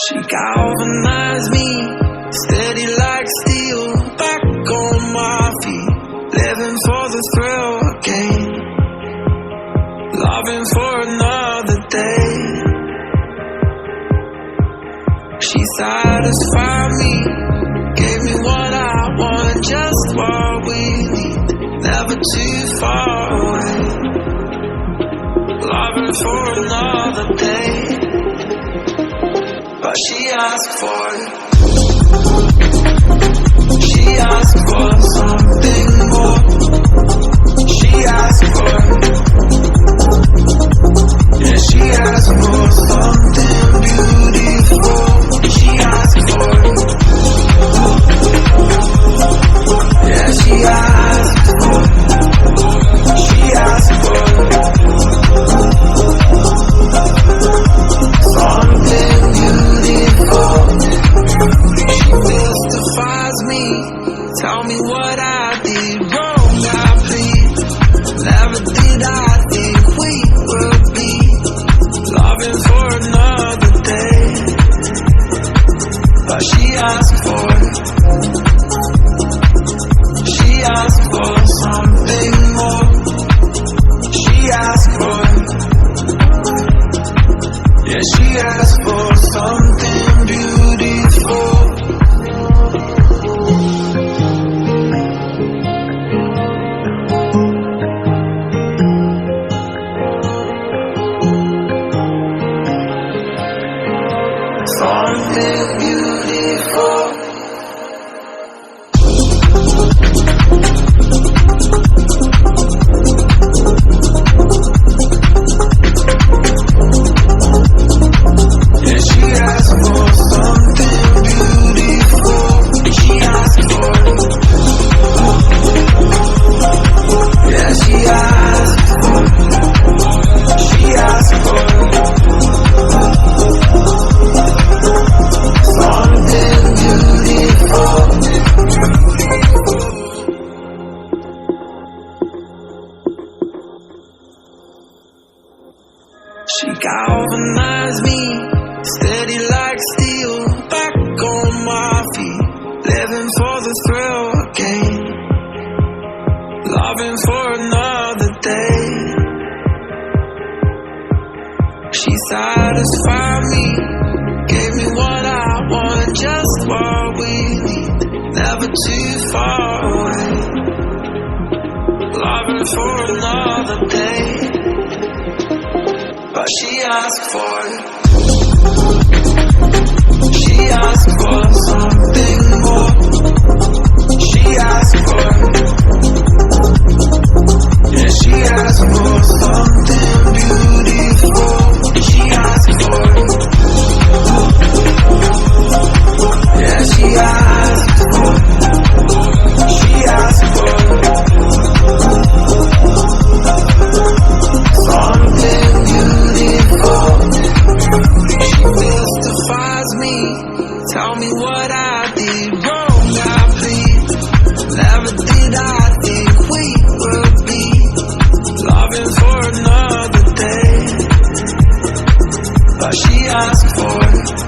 She galvanized me, steady like steel, back on my feet, living for the thrill again, loving for another day. She satisfied me, gave me what I want, just what we need, never too far away, loving for another day. But she asked for it. She asked for something more. She asked for it. Yeah, she asked for something beautiful. She asked for it. Yeah, she asked for it. She asked for it. Something beautiful. She mystifies me. Tell me what I did wrong, I plead. Never did I think we would be loving for another day. But she asked for it. She asked for something more. She asked for it. Yeah, she asked for something beautiful. Something beautiful. Yeah, she asked for something beautiful. She asked for it. Yeah, she asked for it. She asked for it. Something beautiful. She galvanized me, steady like steel, back on my feet, living for the thrill again, loving for another day. She satisfied me, gave me what I want, just what we need, never too far away, loving for another day. But she asked for it. She asked for something more. She asked for it. Yeah, she asked for something beautiful. She asked for it. Yeah, she asked for it. She asked for it. Something beautiful. She mystifies me. Tell me what I did wrong, I plead. Never did I think we would be loving for another day. But she asked for it.